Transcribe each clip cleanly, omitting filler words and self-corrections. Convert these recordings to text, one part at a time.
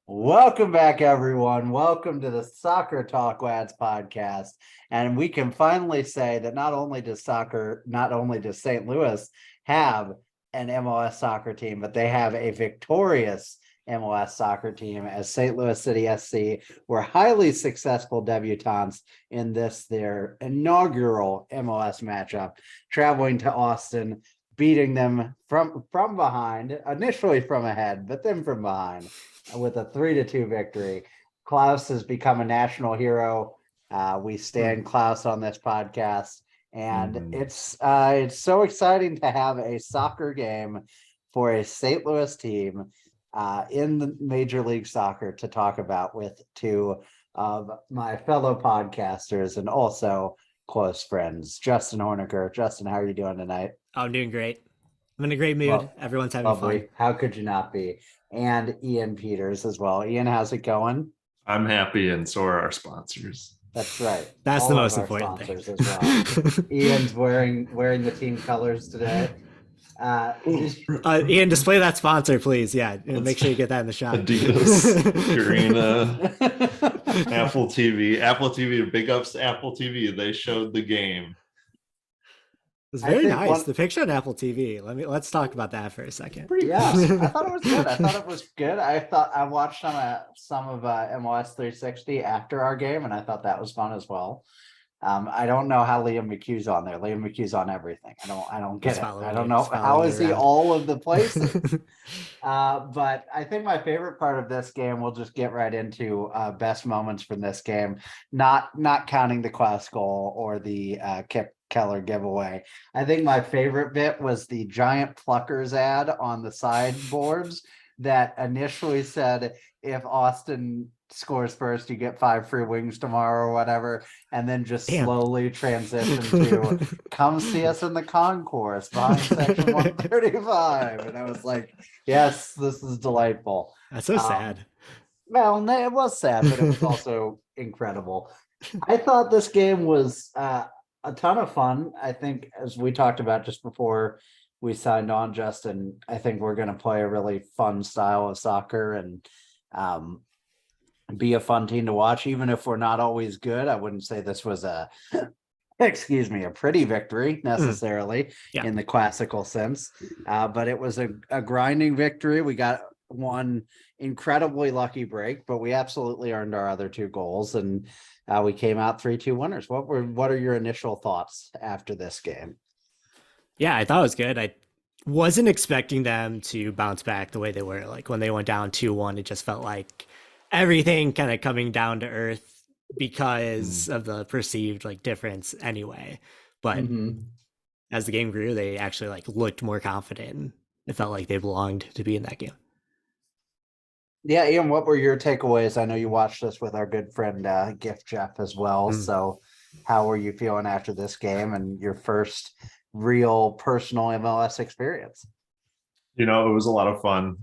Welcome back, everyone. Welcome to the Soccer Talk Lads podcast. And we can finally say that not only does St. Louis have an MLS soccer team, but they have a victorious MLS soccer team as St. Louis City SC were highly successful debutants in their inaugural MLS matchup, traveling to Austin, beating them from behind, initially from ahead, but then from behind with a 3-2 victory. Klauss has become a national hero. We stand Klauss on this podcast, and it's so exciting to have a soccer game for a St. Louis team in the Major League Soccer to talk about with two of my fellow podcasters and also close friends, Justin Horniker. Justin, how are you doing tonight? I'm doing great. I'm in a great mood. Well, Everyone's having lovely. fun. How could you not be? And Ian Peters as well. Ian, how's it going? I'm happy, and so are our sponsors. That's right. That's the All of most our important sponsors thing. as well. Ian's wearing the team colors today. Ian, display that sponsor, please. Yeah, make sure you get that in the shot. Adidas, Purina, Apple TV. Apple TV, big ups to Apple TV. They showed the game. It's very nice. The picture on Apple TV. Let's talk about that for a second. Yes, I thought it was good. I watched some of MLS 360 after our game, and I thought that was fun as well. I don't know how Liam McHugh's on there. Liam McHugh's on everything. I don't get it. I don't know how is he all of the places. But I think my favorite part of this game, we'll just get right into best moments from this game, not counting the Klauss goal or the Kip Keller giveaway. I think my favorite bit was the giant Pluckers ad on the sideboards that initially said, if Austin scores first, you get 5 free wings tomorrow or whatever, and then just slowly transition to come see us in the concourse behind section 135. And I was like, yes, this is delightful. That's so sad. Well, it was sad, but it was also incredible. I thought this game was a ton of fun. I think, as we talked about just before we signed on, Justin, I think we're going to play a really fun style of soccer and be a fun team to watch, even if we're not always good. I wouldn't say this was a pretty victory necessarily in the classical sense, but it was a grinding victory. We got one incredibly lucky break, but we absolutely earned our other 2 goals, and we came out 3-2 winners. What are your initial thoughts after this game? Yeah, I thought it was good. I wasn't expecting them to bounce back the way they were. Like when they went down 2-1, it just felt like everything kind of coming down to earth because of the perceived difference anyway. But as the game grew, they actually looked more confident. It felt like they belonged to be in that game. Yeah, Ian, what were your takeaways? I know you watched this with our good friend Gift Jeff as well. So how were you feeling after this game and your first real personal MLS experience? It was a lot of fun.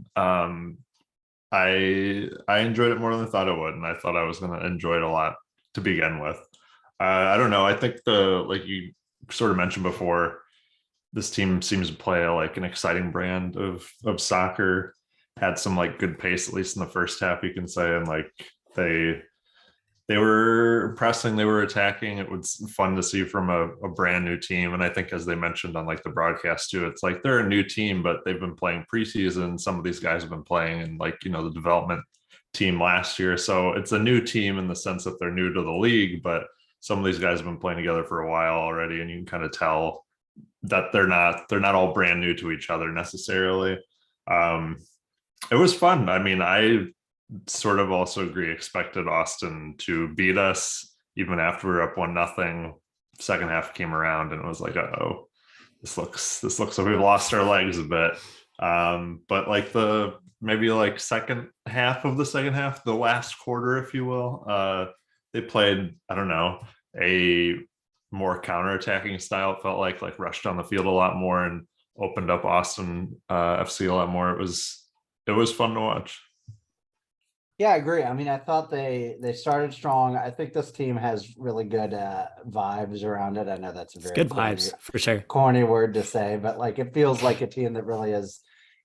I enjoyed it more than I thought I would, and I thought I was going to enjoy it a lot to begin with. I don't know. I think like you sort of mentioned before, this team seems to play an exciting brand of soccer. Had some good pace, at least in the first half, you can say, and they were pressing, they were attacking. It was fun to see from a brand new team. And I think, as they mentioned on the broadcast too, it's they're a new team, but they've been playing preseason. Some of these guys have been playing in the development team last year. So it's a new team in the sense that they're new to the league, but some of these guys have been playing together for a while already. And you can kind of tell that they're not all brand new to each other necessarily. It was fun. I mean, I sort of also agree, expected Austin to beat us even after we were up 1-0. Second half came around and it was oh, this looks like we've lost our legs a bit. But maybe second half of the second half, the last quarter, if you will, they played, I don't know, a more counterattacking style. It felt like rushed on the field a lot more and opened up Austin FC a lot more. It was fun to watch. Yeah, I agree. I mean, I thought they started strong. I think this team has really good vibes around it. I know that's a very good vibes for sure. Corny word to say, but it feels like a team that really is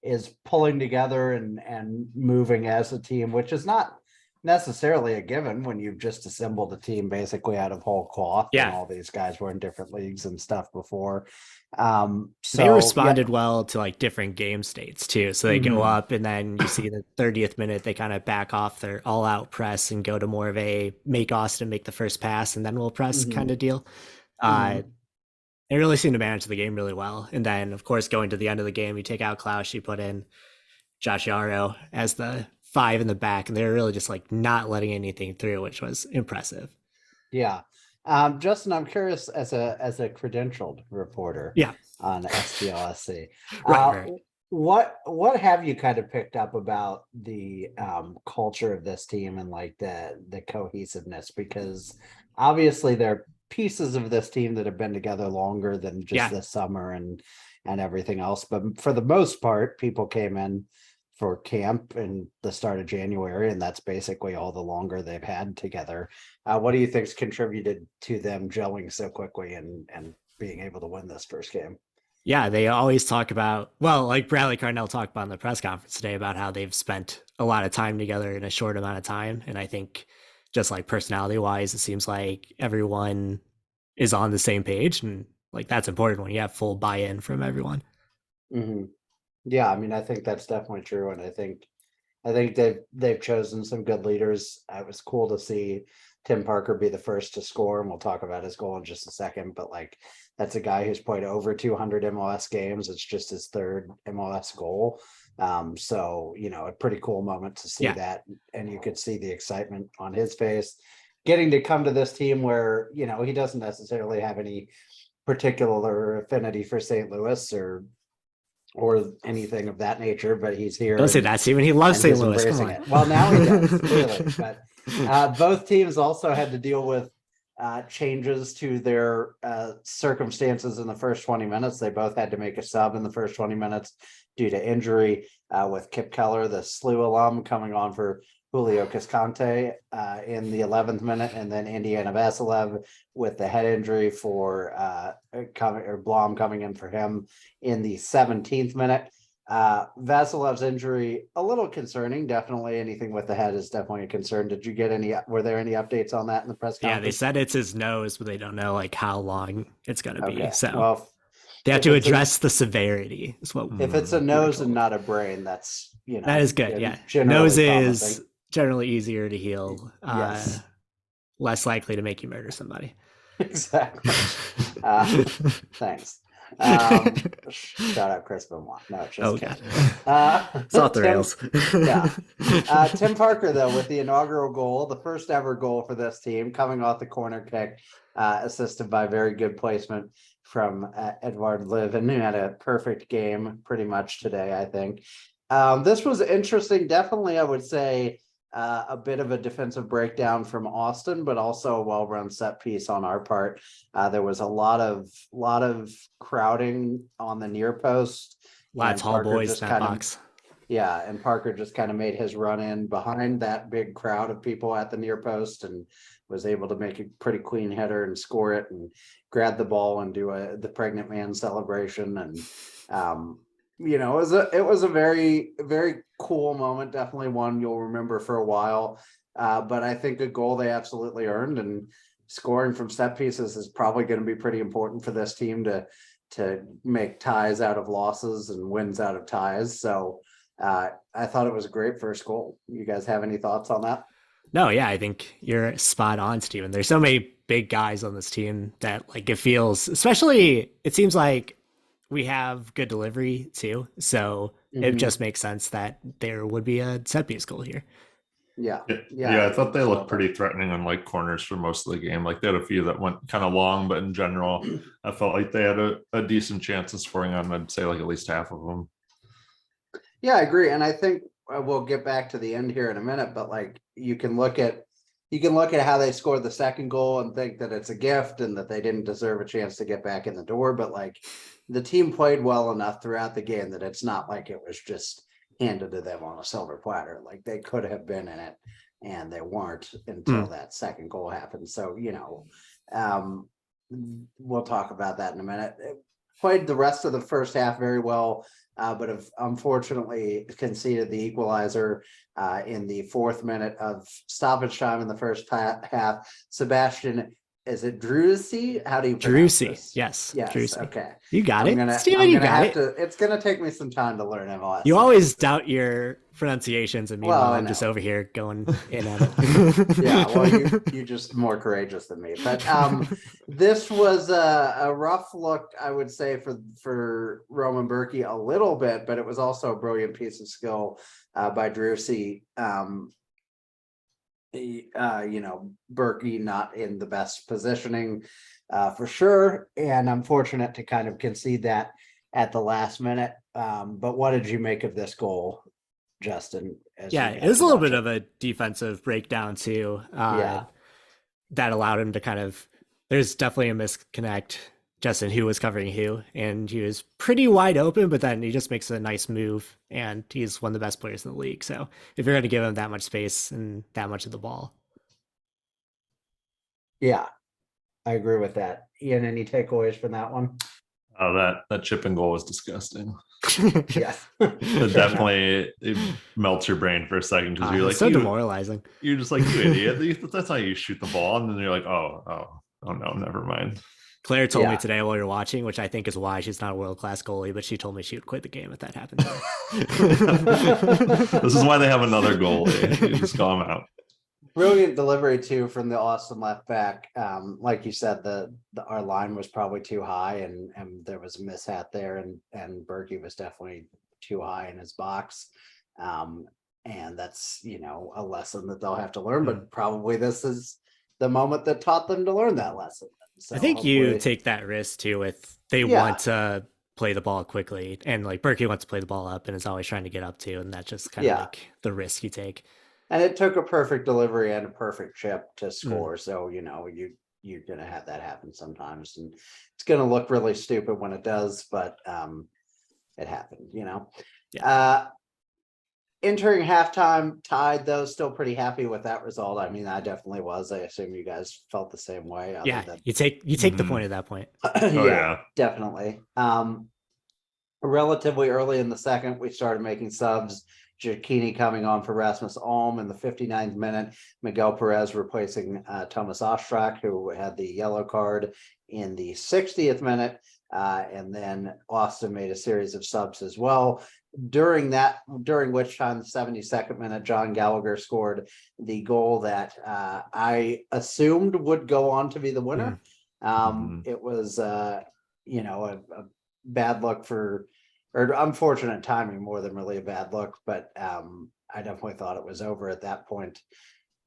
is pulling together and moving as a team, which is not necessarily a given when you've just assembled a team basically out of whole cloth. And Yeah. all these guys were in different leagues and stuff before. They responded well to like different game states too. So they go Mhm. up and then you see the 30th minute, they kind of back off their all out press and go to more of a make Austin make the first pass and then we'll press kind of deal. They really seemed to manage the game really well. And then of course, going to the end of the game, you take out Klauss, you put in Josh Yarrow as the 5 in the back, and they were really just like not letting anything through, which was impressive. Yeah. Justin, I'm curious as a credentialed reporter Yeah. on STLSC. Right. What have you kind of picked up about the culture of this team and like the cohesiveness? Because obviously there are pieces of this team that have been together longer than just this summer and everything else. But for the most part, people came in for camp in the start of January, and that's basically all the longer they've had together. What do you think's contributed to them gelling so quickly and being able to win this first game? Yeah, they always talk about, well, like Bradley Carnell talked about in the press conference today about how they've spent a lot of time together in a short amount of time. And I think just like personality wise, it seems like everyone is on the same page. And like that's important when you have full buy-in from everyone. Mm-hmm. Yeah, I mean, I think that's definitely true, and I think they've chosen some good leaders. It was cool to see Tim Parker be the first to score, and we'll talk about his goal in just a second. But like, that's a guy who's played over 200 MLS games. It's just his third MLS goal. So a pretty cool moment to see that, and you could see the excitement on his face, getting to come to this team where he doesn't necessarily have any particular affinity for St. Louis or anything of that nature, but he's here. Don't say that, Steven. He loves St. Louis. Come on. Well, now he does, clearly. But both teams also had to deal with changes to their circumstances in the first 20 minutes. They both had to make a sub in the first 20 minutes due to injury, with Kip Keller, the SLU alum, coming on for Julio Cascante in the 11th minute, and then Indiana Vasilev with the head injury for Blom coming in for him in the 17th minute. Vasilev's injury, a little concerning. Definitely anything with the head is definitely a concern. Did you get were there any updates on that in the press conference? Yeah, they said it's his nose, but they don't know like how long it's going to be. So well, they have to address the severity. Is what if it's a nose and not a brain, that's that is good. Yeah, nose is generally easier to heal. Yes. Less likely to make you murder somebody. Exactly. Thanks. Shout out Chris Benoit. No, it's just it's off the rails. Tim Parker, though, with the inaugural goal, the first ever goal for this team, coming off the corner kick, assisted by very good placement from Edouard Livin, who had a perfect game pretty much today, I think. This was interesting. Definitely, I would say a bit of a defensive breakdown from Austin, but also a well-run set piece on our part. There was a lot of crowding on the near post. Lots of tall boys in that box. Yeah, and Parker just kind of made his run in behind that big crowd of people at the near post and was able to make a pretty clean header and score it and grab the ball and do the pregnant man celebration. And it was a very, very cool moment. Definitely one you'll remember for a while. But I think a goal they absolutely earned, and scoring from set pieces is probably going to be pretty important for this team to make ties out of losses and wins out of ties. So I thought it was a great first goal. You guys have any thoughts on that? No, yeah, I think you're spot on, Steven. There's so many big guys on this team that like it feels, especially it seems like we have good delivery too. So it just makes sense that there would be a set piece goal here. Yeah. I thought they looked pretty threatening on like corners for most of the game. Like they had a few that went kind of long, but in general, I felt like they had a decent chance of scoring on, I'd say like at least half of them. Yeah, I agree. And I think we'll get back to the end here in a minute, but like you can look at how they scored the second goal and think that it's a gift and that they didn't deserve a chance to get back in the door. But like the team played well enough throughout the game that it's not like it was just handed to them on a silver platter. Like they could have been in it and they weren't until that second goal happened. So, we'll talk about that in a minute. It played the rest of the first half very well. but have unfortunately conceded the equalizer in the 4th minute of stoppage time in the first half. Sebastian, is it Drusi? How do you pronounce Drusi. this? Yes. Yes. Drusi. Okay. You got it. Steven, I'm you gonna got have it. to. It's gonna take me some time to learn MLS. You always doubt your pronunciations, and meanwhile, Well, I I'm just know. over here going in at it. Yeah, well, you just more courageous than me. But this was a rough look, I would say, for Roman Berkey a little bit, but it was also a brilliant piece of skill by Drusi. Berkey not in the best positioning for sure, and I'm fortunate to kind of concede that at the last minute. But what did you make of this goal, Justin? Yeah, it was a little bit of a defensive breakdown too. That allowed him to kind of. There's definitely a misconnect, just in who was covering who, and he was pretty wide open. But then he just makes a nice move, and he's one of the best players in the league. So if you're going to give him that much space and that much of the ball, yeah, I agree with that. Ian, any takeaways from that one? Oh, that chip and goal was disgusting. Yes. It definitely melts your brain for a second because you're like so demoralizing. You're just like, you idiot. That's how you shoot the ball. And then you're like, oh no, never mind. Claire told me today while you're watching, which I think is why she's not a world-class goalie, but she told me she would quit the game if that happened. This is why they have another goalie. You just call him out. Brilliant delivery too from the Austin left back. Like you said, our line was probably too high, and there was a mishap there, and Berkey was definitely too high in his box. And that's a lesson that they'll have to learn. But probably this is the moment that taught them to learn that lesson. So I think you take that risk too. With they want to play the ball quickly, and like Berkey wants to play the ball up, and is always trying to get up to, and that's just kind of like the risk you take. And it took a perfect delivery and a perfect chip to score. So, you're going to have that happen sometimes. And it's going to look really stupid when it does, but it happened, Yeah. Entering halftime, tied, though, still pretty happy with that result. I mean, I definitely was. I assume you guys felt the same way. Yeah, you take the point at that point. Yeah, definitely. Relatively early in the second, we started making subs. Giacchini coming on for Rasmus Alm in the 59th minute. Miguel Perez replacing Thomas Ostrak, who had the yellow card in the 60th minute. And then Austin made a series of subs as well. During which time, the 72nd minute, John Gallagher scored the goal that I assumed would go on to be the winner. It was, a bad luck or unfortunate timing more than really a bad look, but I definitely thought it was over at that point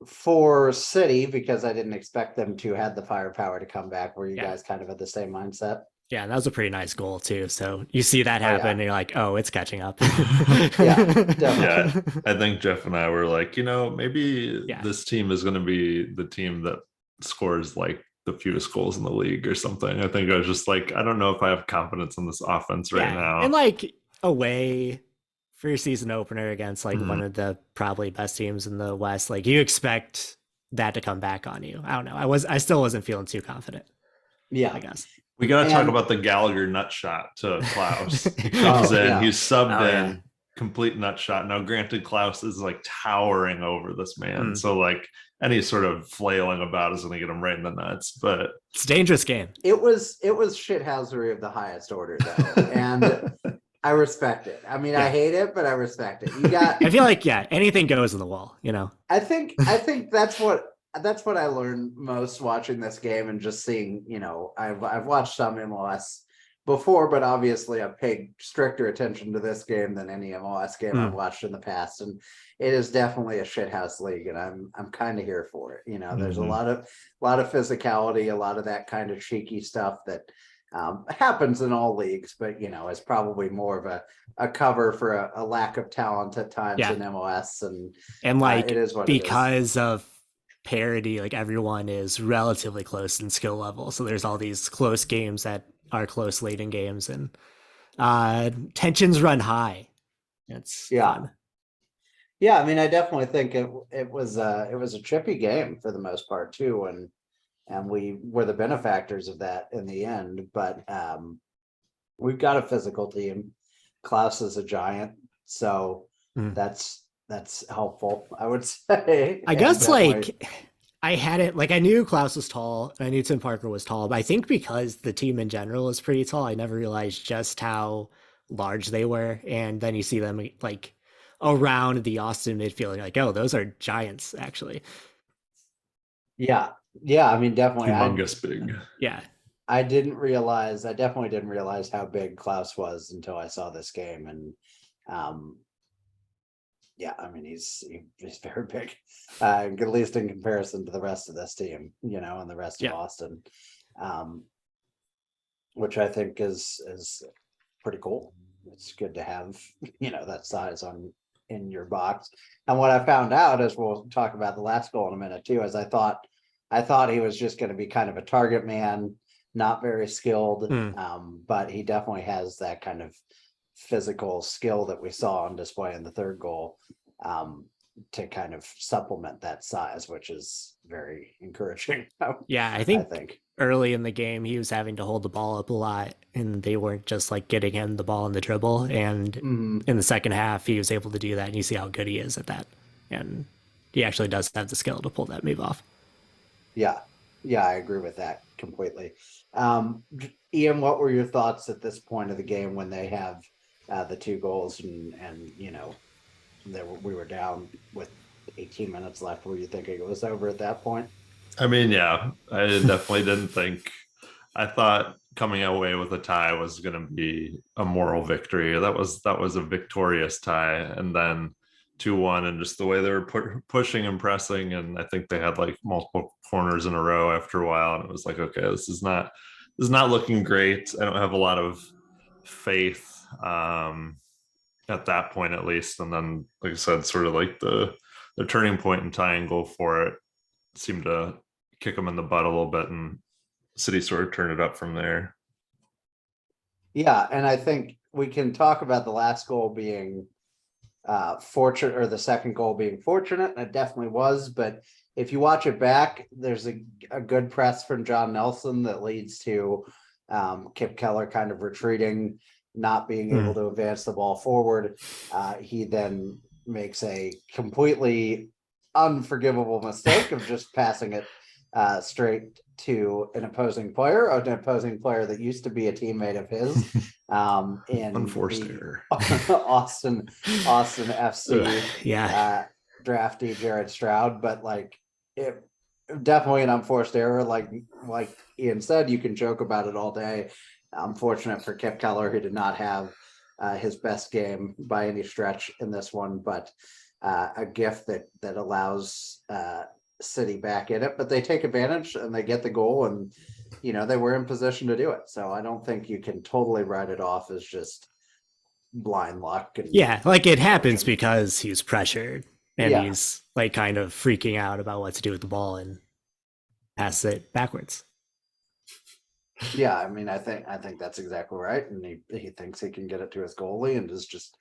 for City because I didn't expect them to have the firepower to come back. Were you guys kind of at the same mindset? Yeah, that was a pretty nice goal too. So you see that happen, and you're like, "Oh, it's catching up." Yeah, I think Jeff and I were like, maybe this team is going to be the team that scores like the fewest goals in the league or something. I think I was just like, I don't know if I have confidence in this offense right now. And like away for your season opener against like one of the probably best teams in the West, like you expect that to come back on you. I don't know. I still wasn't feeling too confident. Yeah, I guess. We got to talk about the Gallagher nut shot to Klauss. He comes in, he's subbed in, complete nut shot. Now, granted, Klauss is like towering over this man. So like any sort of flailing about is going to get him right in the nuts, but it's a dangerous game. It was shithousery of the highest order though. And I respect it. I mean, I hate it, but I respect it. I feel like, anything goes in the wall, I think that's what I learned most watching this game and just seeing, I've watched some MLS before, but obviously I've paid stricter attention to this game than any MLS game I've watched in the past. And it is definitely a shithouse league, and I'm kind of here for it. There's a lot of physicality, a lot of that kind of cheeky stuff that happens in all leagues, but is probably more of a cover for a lack of talent at times in MLS. And like it is what because of parity, like everyone is relatively close in skill level, so there's all these close games that are close late in games, and tensions run high. It's fun. I mean, I definitely think it was a chippy game for the most part too, and we were the benefactors of that in the end. But we've got a physical team. Klauss is a giant, so Mm. that's helpful, I would say. I And guess definitely- like I hadn't like I knew Klaus was tall and I knew Tim Parker was tall, but I think because the team in general is pretty tall, I never realized just how large they were. And then you see them like around the Austin midfield, and you're like, oh, those are giants actually. yeah, I mean, definitely. Humongous big. Yeah. I definitely didn't realize how big Klauss was until I saw this game. And yeah, I mean, he's very big, at least in comparison to the rest of this team, and the rest of Austin, which I think is pretty cool. It's good to have, that size in your box. And what I found out, as we'll talk about the last goal in a minute too, is I thought he was just going to be kind of a target man, not very skilled, but he definitely has that kind of physical skill that we saw on display in the third goal, to kind of supplement that size, which is very encouraging. Yeah, I think early in the game he was having to hold the ball up a lot, and they weren't just like getting him the ball in the dribble. And in the second half, he was able to do that, and you see how good he is at that. And he actually does have the skill to pull that move off. Yeah, I agree with that completely. Ian, what were your thoughts at this point of the game when they have the 2 goals and we were down with 18 minutes left? Were you thinking it was over at that point? I mean, yeah, I definitely didn't think. I thought coming away with a tie was going to be a moral victory. That was a victorious tie, and then 2-1, and just the way they were pushing and pressing, and I think they had like multiple corners in a row after a while, and it was like, okay, this is not looking great. I don't have a lot of faith at that point, at least. And then, like I said, sort of like the turning point and tying goal for it seemed to kick them in the butt a little bit, and City sort of turned it up from there. Yeah, and I think we can talk about the last goal being fortunate, or the second goal being fortunate, and it definitely was. But if you watch it back, there's a good press from John Nelson that leads to Kip Keller kind of retreating, not being able to advance the ball forward. He then makes a completely unforgivable mistake of just passing it straight to an opposing player that used to be a teammate of his, in Unforced error. Austin FC draftee Jared Stroud. But like, it definitely an unforced error. Like Ian said, you can joke about it all day. Unfortunate for Kip Keller, who did not have his best game by any stretch in this one, but a gift that allows City back in it. But they take advantage and they get the goal, and they were in position to do it. So I don't think you can totally write it off as just blind luck. And like it happens because he's pressured and he's like kind of freaking out about what to do with the ball and pass it backwards. Yeah, I mean, I think that's exactly right. And he thinks he can get it to his goalie and is just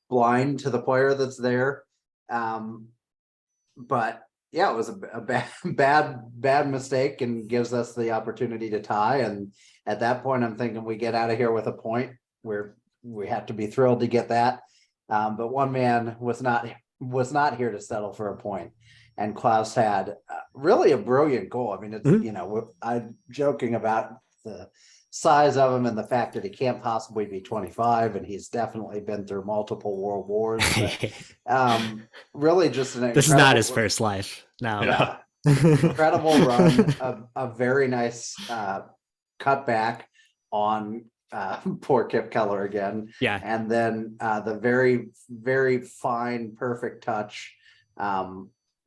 blind to the player that's there. But yeah, it was a bad mistake, and gives us the opportunity to tie. And at that point, I'm thinking we get out of here with a point, where we have to be thrilled to get that. But one man was not here to settle for a point. And Klauss had really a brilliant goal. I mean, it's, I'm joking about the size of him and the fact that he can't possibly be 25, and he's definitely been through multiple world wars. But, really just this is not his first life. No. Yeah. Incredible run, a very nice cutback on poor Kip Keller again. Yeah. And then the very, very fine, perfect touch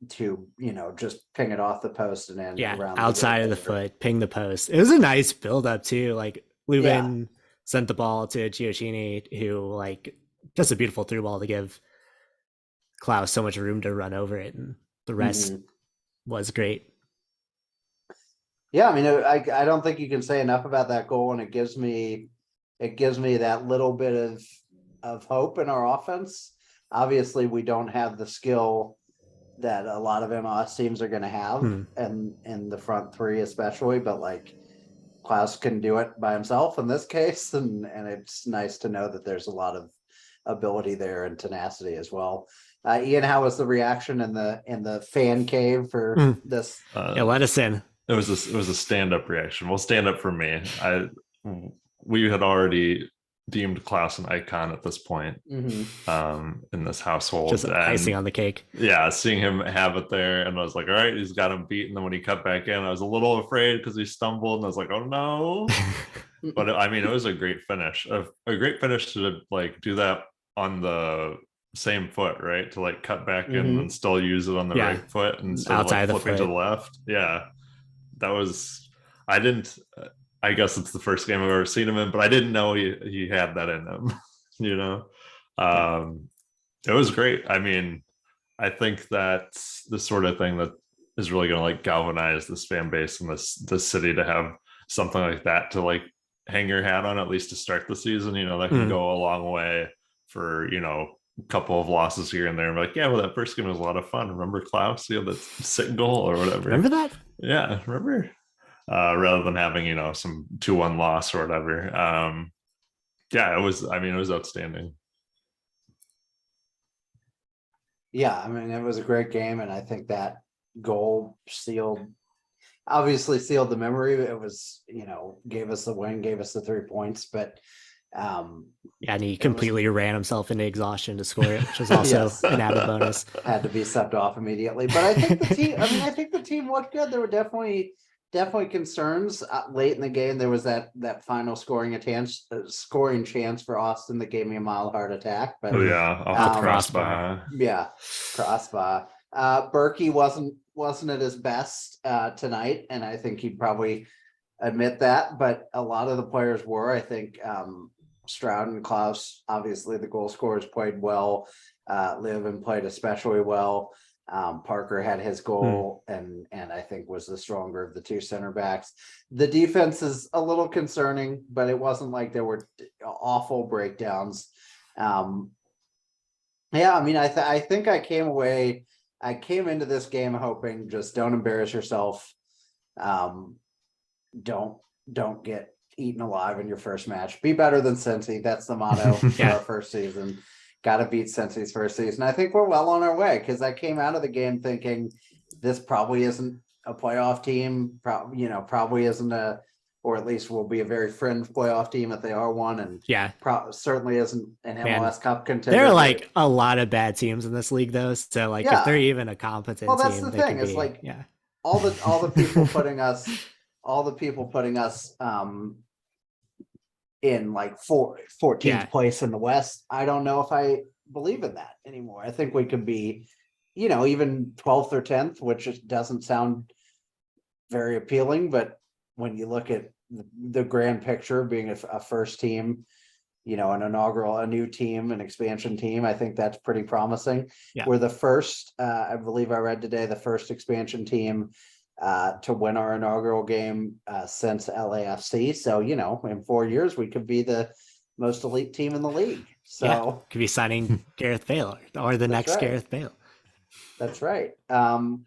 to just ping it off the post and then around outside of the foot, ping the post. It was a nice build up too. Like Lubin sent the ball to Giochini, who like just a beautiful through ball to give Klauss so much room to run over it, and the rest was great. Yeah, I mean, I don't think you can say enough about that goal, and it gives me that little bit of hope in our offense. Obviously, we don't have the skill that a lot of MLS teams are going to have, and in the front three especially. But like, Klauss can do it by himself in this case, and it's nice to know that there's a lot of ability there and tenacity as well. Ian, how was the reaction in the fan cave for this? Yeah, let us in. It was a stand-up reaction. Well, stand up for me. We had already deemed Klauss an icon at this point in this household. Just icing on the cake. Yeah, seeing him have it there, and I was like, all right, he's got him beat. And then when he cut back in, I was a little afraid because he stumbled, and I was like, oh no. But I mean, it was a great finish. A great finish to like do that on the same foot, right? To like cut back in and still use it on the right foot instead of like flipping to the left. Yeah, that was. I guess it's the first game I've ever seen him in, but I didn't know he had that in him. It was great. I mean, I think that's the sort of thing that is really going to like galvanize this fan base and this city to have something like that to like hang your hat on, at least to start the season. That can go a long way for a couple of losses here and there. I'm like, yeah, well, that first game was a lot of fun. Remember Klauss? That sick goal or whatever. Remember that? Yeah, remember. Rather than having some 2-1 loss or whatever. It was outstanding. Yeah, I mean, it was a great game, and I think that goal obviously sealed the memory. It was, gave us the win, gave us the 3 points, but and he completely ran himself into exhaustion to score it, which was also an added bonus. Had to be subbed off immediately. But I think the team looked good. There were definitely concerns late in the game. There was that final scoring chance for Austin that gave me a mild heart attack. But off the crossbar. Yeah, crossbar. Berkey wasn't at his best tonight, and I think he'd probably admit that. But a lot of the players were. I think Stroud and Klauss, obviously the goal scorers, played well. Liven played especially well. Parker had his goal and I think was the stronger of the two center backs. The defense is a little concerning, but it wasn't like there were awful breakdowns. I mean, I think I came into this game hoping just don't embarrass yourself. Don't get eaten alive in your first match. Be better than Cincy. That's the motto for our first season. Got to beat Cincy's first season. I think we're well on our way, because I came out of the game thinking this probably isn't a playoff team. Probably isn't or at least will be a very fringe playoff team if they are one. And certainly isn't an MLS Cup contender. There are like a lot of bad teams in this league, though. So like if they're even a competent team, that's the thing. It's like all the people putting us in like 14th place in the West. I don't know if I believe in that anymore. I think we could be, even 12th or 10th, which just doesn't sound very appealing. But when you look at the grand picture of being a first team, a new team, an expansion team, I think that's pretty promising. We're the first, I believe I read today, the first expansion team to win our inaugural game since LAFC. So, in 4 years, we could be the most elite team in the league. So could be signing Gareth Bale or the next Gareth Bale. That's right. Obviously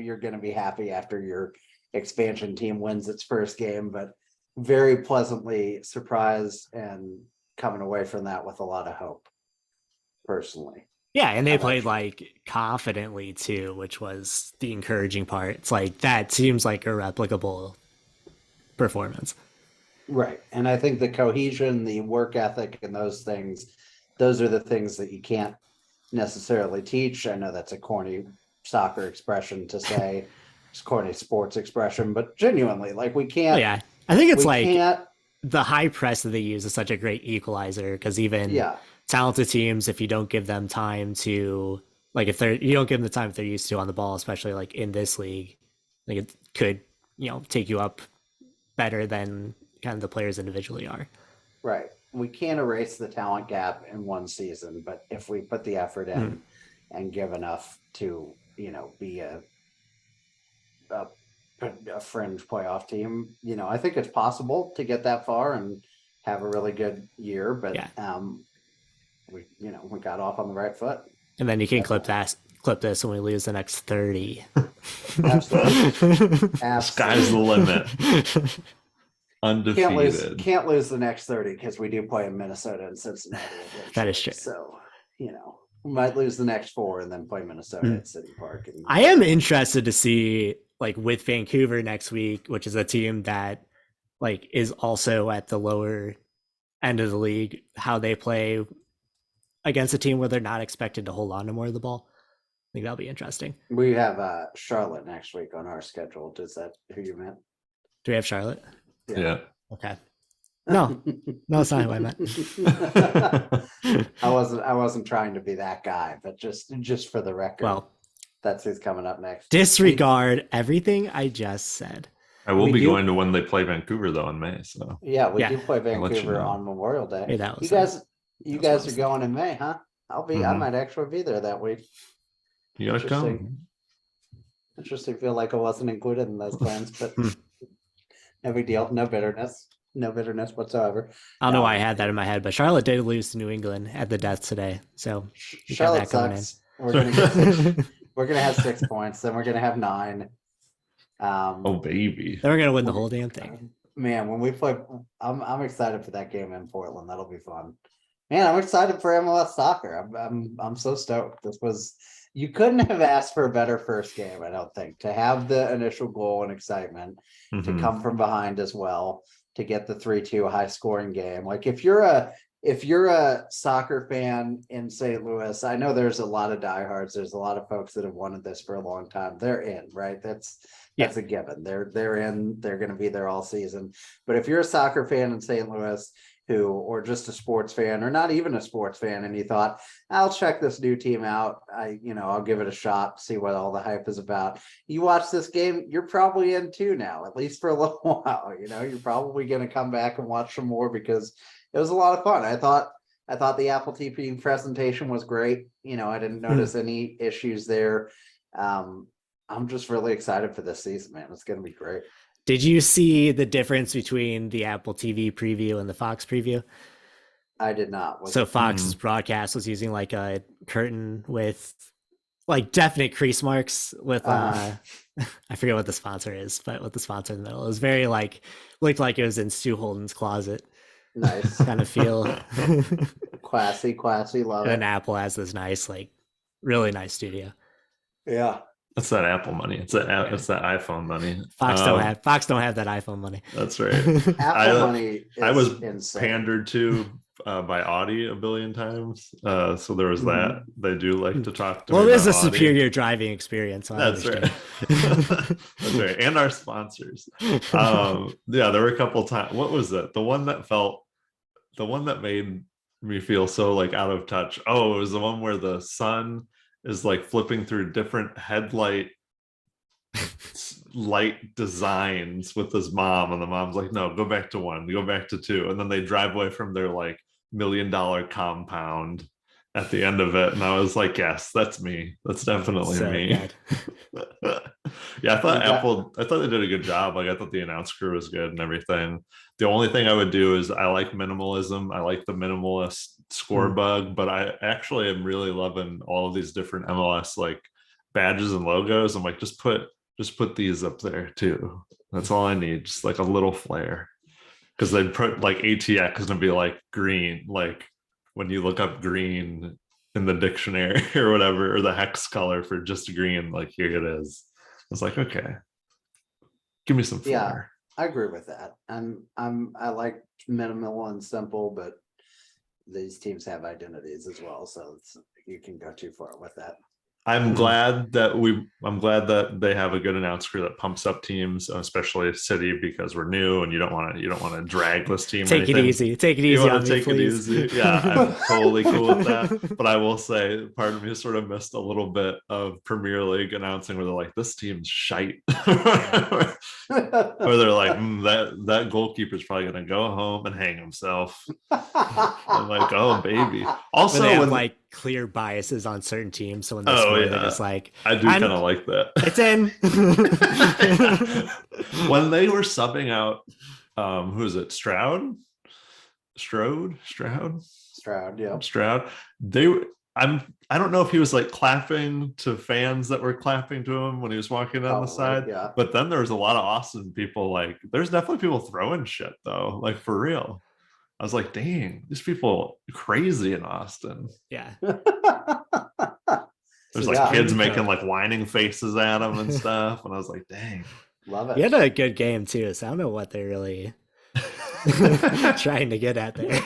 you're going to be happy after your expansion team wins its first game, but very pleasantly surprised and coming away from that with a lot of hope, personally. Yeah, and they played like confidently too, which was the encouraging part. It's like that seems like a replicable performance. Right. And I think the cohesion, the work ethic, and those are the things that you can't necessarily teach. I know that's a corny soccer expression to say, it's corny sports expression, but genuinely, like we can't. I think it's like the high press that they use is such a great equalizer, because even talented teams, if you don't give them time to, like, you don't give them the time that they're used to on the ball, especially like in this league, like it could, take you up better than kind of the players individually are. Right. We can't erase the talent gap in one season, but if we put the effort in and give enough to, be a fringe playoff team, I think it's possible to get that far and have a really good year, but we got off on the right foot. And then you can clip clip this when we lose the next 30. Absolutely. Sky's the limit. Undefeated. Can't lose the next 30 because we do play in Minnesota and Cincinnati. That is true. So, we might lose the next 4 and then play Minnesota at City Park. I am interested to see, like, with Vancouver next week, which is a team that, like, is also at the lower end of the league, how they play against a team where they're not expected to hold on to more of the ball. I think that'll be interesting. We have Charlotte next week on our schedule. Is that who you meant? Do we have Charlotte? Yeah. Okay. No, it's not who I meant. I wasn't trying to be that guy, but just for the record, Well, that's who's coming up next. Disregard everything I just said. I will be going to when they play Vancouver though in May. So we do play Vancouver on Memorial Day. Hey, that was you guys are going in May, huh? I'll be. I might actually be there that week. You gotta come. Interesting. Feel like I wasn't included in those plans, but no big deal. No bitterness whatsoever. I don't know why I had that in my head, but Charlotte did lose to New England at the death today, so Charlotte sucks. We're gonna have 6 points, then we're gonna have 9. Oh baby, then we're gonna win the whole damn thing. Man, when we play, I'm excited for that game in Portland. That'll be fun. Man, I'm excited for MLS soccer. I'm so stoked. You couldn't have asked for a better first game, I don't think, to have the initial goal and excitement, to come from behind as well, to get the 3-2 high scoring game. Like if you're a soccer fan in St. Louis, I know there's a lot of diehards. There's a lot of folks that have wanted this for a long time. They're in, right? That's a given. They're in. They're going to be there all season. But if you're a soccer fan in St. Louis or just a sports fan, or not even a sports fan, and you thought, I'll check this new team out, I'll give it a shot, see what all the hype is about. You watch this game, you're probably in too now, at least for a little while. You're probably going to come back and watch some more because it was a lot of fun. I thought the Apple TV presentation was great. I didn't notice any issues there. I'm just really excited for this season, man. It's going to be great. Did you see the difference between the Apple TV preview and the Fox preview? I did not. So Fox's broadcast was using like a curtain with like definite crease marks with I forget what the sponsor is, but with the sponsor in the middle. It was very looked like it was in Stu Holden's closet. Nice. Kind of feel classy, love it. And Apple has this nice, really nice studio. Yeah. That's that Apple money. It's that iPhone money. Fox don't have that iPhone money. That's right. Apple money is I was insane. pandered to by Audi a billion times. So there was that. They do like to talk to me. Well, it is a Audi. Superior driving experience. So That's right. That's right. And our sponsors. There were a couple times. What was it? The one that made me feel so out of touch. Oh, it was the one where the son is flipping through different headlight light designs with his mom, and the mom's like, no, go back to 1, go back to 2, and then they drive away from their $1 million compound at the end of it, and I was like, yes, that's me. That's definitely me. I thought they did a good job. I thought the announce crew was good and everything. The only thing I would do is I like minimalism. I like the minimalist score bug, but I actually am really loving all of these different MLS badges and logos. I'm like, just put these up there too. That's all I need. Just a little flair. Because they put ATX is gonna be green, when you look up green in the dictionary or whatever, or the hex color for just green, here it is. It's okay, give me some flair. Yeah, I agree with that. I like minimal and simple, but these teams have identities as well, so you can go too far with that. I'm glad that they have a good announce crew that pumps up teams, especially City, because we're new and you don't want to drag this team. Take it easy on me, please. Yeah, I'm totally cool with that. But I will say, part of me sort of missed a little bit of Premier League announcing where they're like, this team's shite. Or they're like, that goalkeeper's probably gonna go home and hang himself. I'm like, oh baby. Also, they have clear biases on certain teams, so when they score, they're just I do kind of like that. It's in. When they were subbing out, who is it? Stroud. Yeah. Stroud. I don't know if he was like clapping to fans that were clapping to him when he was walking down the Probably, side. yeah. But then there was a lot of Austin people. Like, there's definitely people throwing shit though, like for real. I was like, dang, these people crazy in Austin. Yeah. There's So like Yeah. kids Green making Code. like whining faces at him and stuff. And I was like, dang. Love He it. had a good game too, so I don't know what they're really trying to get at there.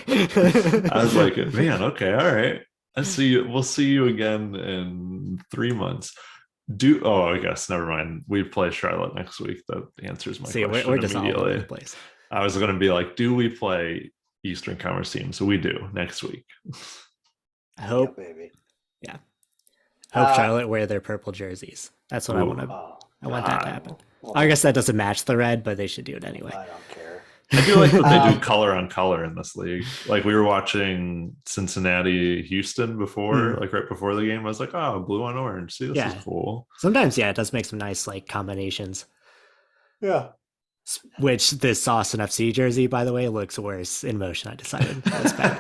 I was like, man, okay, all right. I see you. We'll see you again in 3 months. I guess never mind. We play Charlotte next week. That answers my See, question we're just all over the immediately. place. I was going to be like, do we play Eastern Conference team? So we do next week. I hope, Yeah, baby. yeah. I hope Charlotte wear their purple jerseys. That's what I want to. Oh, I want that to God. happen. well, I guess that doesn't match the red, but they should do it anyway. I don't care. I do like that they do Um, color on color in this league. Like we were watching Cincinnati Houston before, like right before the game. I was like, oh, blue on orange. See, this Yeah. is cool. Sometimes, yeah, it does make some nice like combinations. Yeah. Which this Austin FC jersey, by the way, looks worse in motion. I decided that's bad.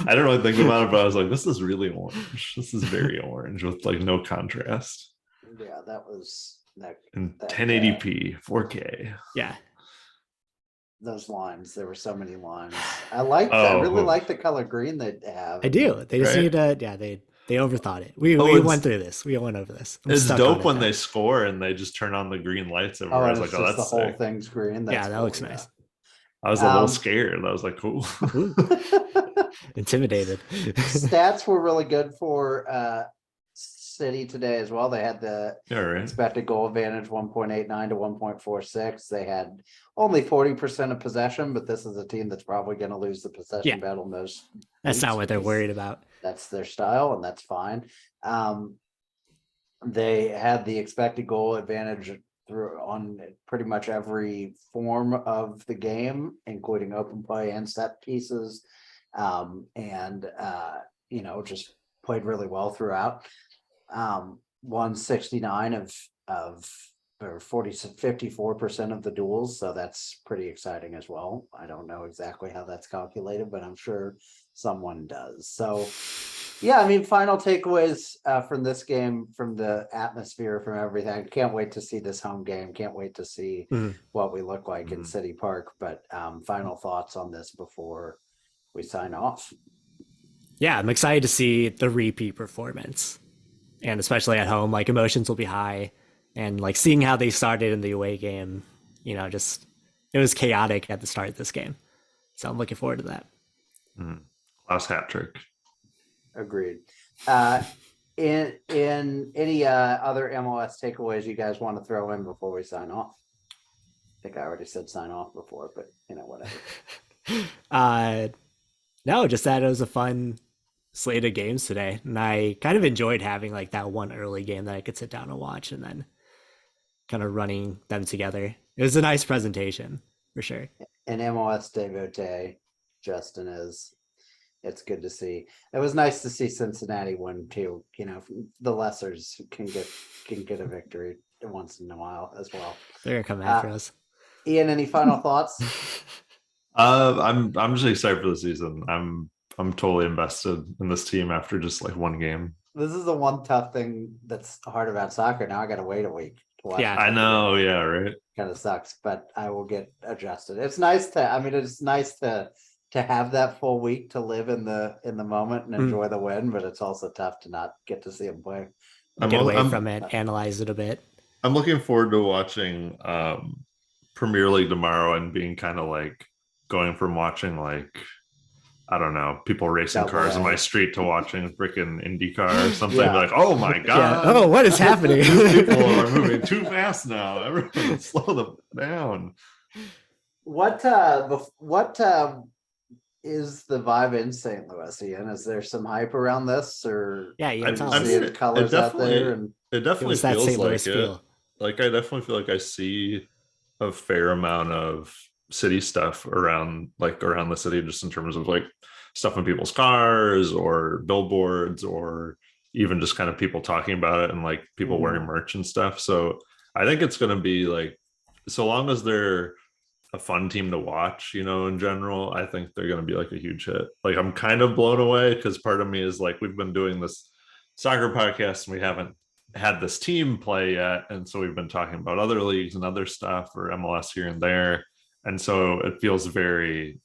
I don't really think about it, but I was like, this is really orange. This is very orange with like no contrast. Yeah, that was that. And that 1080p, 4K. Yeah, those lines. There were so many lines. I really like the color green they have. I do. They just Right. need to. Yeah, they overthought it. We it's- went through this. We went over this. I'm It's stuck dope on it when now. they score and they just turn on the green lights Oh, everywhere. I and was it's like, oh, just the that's whole sick. thing's green. That's Yeah, that cool, looks nice. I was a little scared. I was like, cool. Ooh, intimidated. Stats were really good for City today as well. They had the Yeah, right. expected goal advantage 1.89 to 1.46. They had only 40% of possession, but this is a team that's probably going to lose the possession Yeah. battle most. That's not weeks what they're because worried about. That's their style, and that's fine. They had the expected goal advantage through on pretty much every form of the game, including open play and set pieces, just played really well throughout. 169 of or 54% of the duels, so that's pretty exciting as well. I don't know exactly how that's calculated, but I'm sure someone does. So yeah, I mean, final takeaways from this game, from the atmosphere, from everything. Can't wait to see this home game. Can't wait to see what we look like in City Park. But final thoughts on this before we sign off. Yeah, I'm excited to see the repeat performance. And especially at home, like emotions will be high. And like seeing how they started in the away game, just it was chaotic at the start of this game. So I'm looking forward to that. Klauss hat trick. Agreed. In any other MLS takeaways you guys want to throw in before we sign off? I think I already said sign off before, but whatever. No, just that it was a fun slate of games today, and I kind of enjoyed having like that one early game that I could sit down and watch, and then kind of running them together. It was a nice presentation for sure. An MLS devotee, Justin is. It's good to see. It was nice to see Cincinnati win too. The lessers can get a victory once in a while as well. They're gonna come after us. Ian, any final thoughts? I'm just excited for the season. I'm totally invested in this team after just like one game. This is the one tough thing that's hard about soccer. Now I got to wait a week to watch. Yeah, I know. Yeah, right. Kind of sucks, but I will get adjusted. It's nice to have that full week to live in the moment and enjoy the win, but it's also tough to not get to see them play. Get away from it, analyze it a bit. I'm looking forward to watching Premier League tomorrow and being kind of like going from watching like, I don't know, people racing cars in my street to watching a freaking IndyCar or something. Yeah. Like, oh my God. Yeah. Oh, what is happening? These people are moving too fast now. Everyone slow them down. What is the vibe in St. Louis, Ian? Is there some hype around this, or Yeah, I see mean, colors out there? And it definitely that feels St. like Louis it. feel. Like I definitely feel like I see a fair amount of city stuff around the city, just in terms of like stuff in people's cars or billboards, or even just kind of people talking about it and like people wearing merch and stuff. So I think it's going to be like, so long as they're a fun team to watch, in general. I think they're going to be like a huge hit. Like, I'm kind of blown away because part of me is like, we've been doing this soccer podcast and we haven't had this team play yet. And so we've been talking about other leagues and other stuff, or MLS here and there. And so it feels very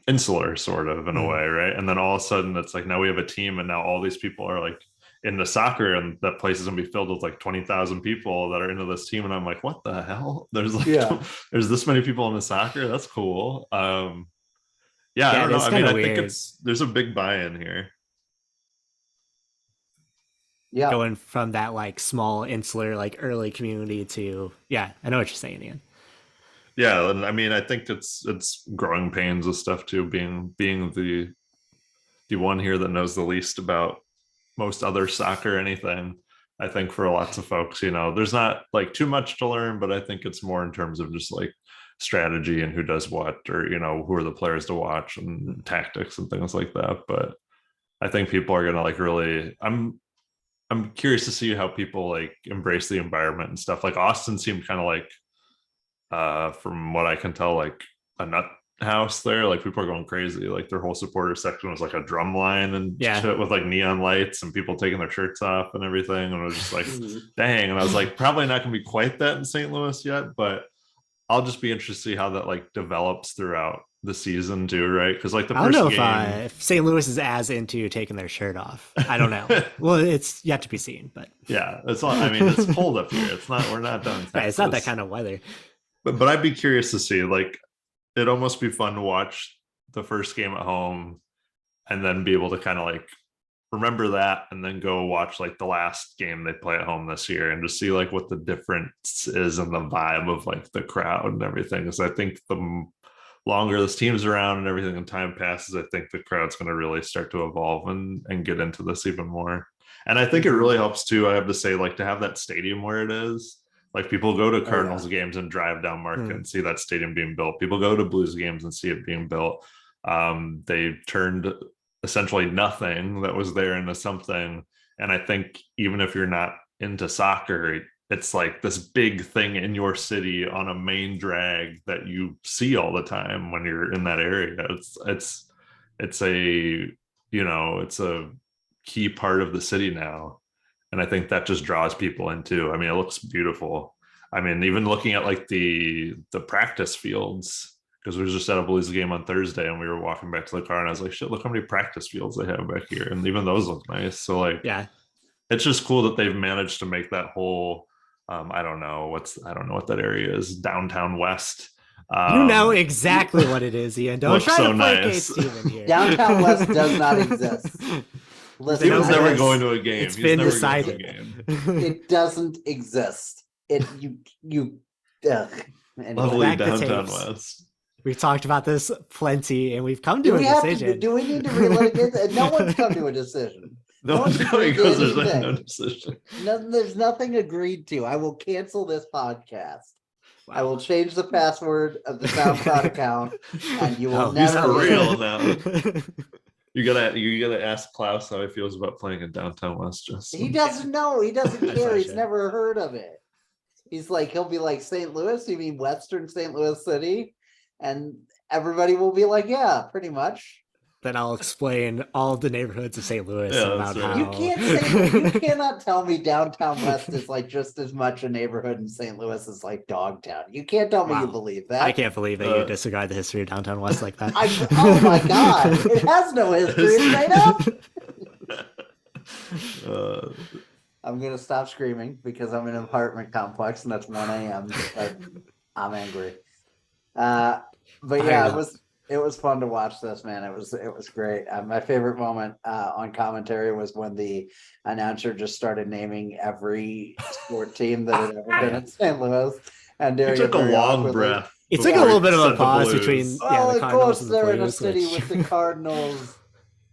insular sort of in a way, right? And then all of a sudden it's like, now we have a team and now all these people are like into soccer, and that place is gonna be filled with like 20,000 people that are into this team. And I'm like, what the hell? There's like there's this many people into soccer. That's cool. I don't know. I mean, I think there's a big buy-in here. Yeah. Going from that like small insular like early community to I know what you're saying, Ian. Yeah, and I mean, I think it's growing pains with stuff too, being the one here that knows the least about most other soccer anything. I think for lots of folks, there's not like too much to learn, but I think it's more in terms of just like strategy and who does what, or who are the players to watch and tactics and things like that. But I think people are gonna like really. I'm curious to see how people like embrace the environment and stuff. Like Austin seemed kind of like, from what I can tell, like a nut house there. Like people are going crazy. Like their whole supporter section was like a drum line and shit with like neon lights and people taking their shirts off and everything. And it was just like, dang. And I was like, probably not gonna be quite that in St. Louis yet, but I'll just be interested to see how that like develops throughout the season too, right? Because like the first game, if St. Louis is as into taking their shirt off. I don't know. Well, it's yet to be seen, but it's all. I mean, it's cold up here. It's not. We're not done. It's not that kind of weather. But I'd be curious to see. Like, it'd almost be fun to watch the first game at home, and then be able to kind of like remember that, and then go watch like the last game they play at home this year, and just see like what the difference is in the vibe of like the crowd and everything. Because I think the longer this team's around and everything and time passes, I think the crowd's going to really start to evolve and get into this even more. And I think it really helps too, I have to say, like to have that stadium where it is. Like people go to Cardinals games and drive down Market and see that stadium being built. People go to Blues games and see it being built. They turned essentially nothing that was there into something. And I think even if you're not into soccer, it's like this big thing in your city on a main drag that you see all the time when you're in that area. It's a key part of the city now. And I think that just draws people in too. I mean, it looks beautiful. I mean, even looking at like the practice fields, because we were just at a Blues game on Thursday and we were walking back to the car and I was like, shit, look how many practice fields they have back here. And even those look nice. So like, it's just cool that they've managed to make that whole, I don't know what that area is, downtown West. You know exactly what it is, Ian. Don't try to play Steven here. Downtown West does not exist. Listen, he was never going to a game. It's been decided. It doesn't exist. Lovely downtown West. We've talked about this plenty, and we've come to a decision. Do we need to relitigate it? No one's come to a decision. No one's coming because there's no decision. There's nothing agreed to. I will cancel this podcast. Wow. I will change the password of the SoundCloud account, and you will never. He's for real now. You gotta ask Klauss how he feels about playing in downtown West. He doesn't know. He doesn't care. He's never heard of it. He'll be like, St. Louis? You mean Western St. Louis City? And everybody will be like, yeah, pretty much. Then I'll explain all the neighborhoods of St. Louis about how you cannot tell me downtown West is like just as much a neighborhood in St. Louis as like Dogtown. You can't tell me you believe that. I can't believe that you disregard the history of downtown West like that. Oh my god, it has no history. It's made up. I'm gonna stop screaming because I'm in an apartment complex and that's 1 a.m. But I'm angry. But yeah, it was fun to watch this, man. It was great. My favorite moment on commentary was when the announcer just started naming every sport team that had ever been in St. Louis, and he took a long breath. It took a little bit of a pause between the Cardinals and the Blues. They're in a city with the Cardinals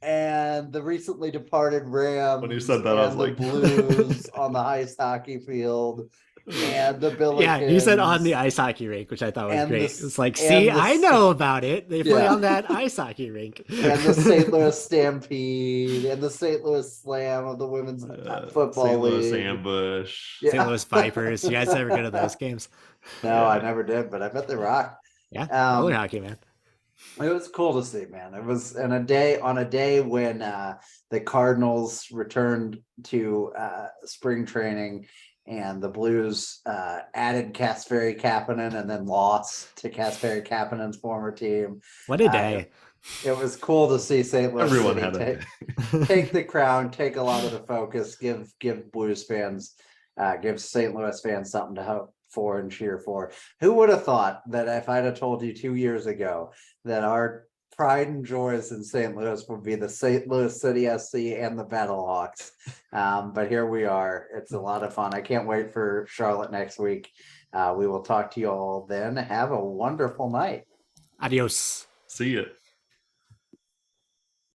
and the recently departed Rams. When you said that, I was like, Blues on the ice hockey field. and the Billikens. Yeah, he said on the ice hockey rink, which I thought was And great. the- It's like, and see, the I know about it. They play Yeah. on that ice hockey rink. and the St. Louis Stampede and the St. Louis Slam of the women's football St. Louis league. ambush. St. Louis Vipers. You guys ever go to those games? No, I Yeah. never did, but I bet they rock. Yeah, roller Um, hockey, man. It was cool to see, man. It was on a day when the Cardinals returned to spring training, and the Blues added Kasperi Kapanen and then lost to Kasperi Kapanen's former team. What a day. It was cool to see St. Louis Everyone City had a take the crown, take a lot of the focus, give Blues fans, give St. Louis fans something to hope for and cheer for. Who would have thought that if I'd have told you 2 years ago that our pride and joys in St. Louis would be the St. Louis City SC and the Battlehawks. But here we are. It's a lot of fun. I can't wait for Charlotte next week. We will talk to you all then. Have a wonderful night. Adios. See it.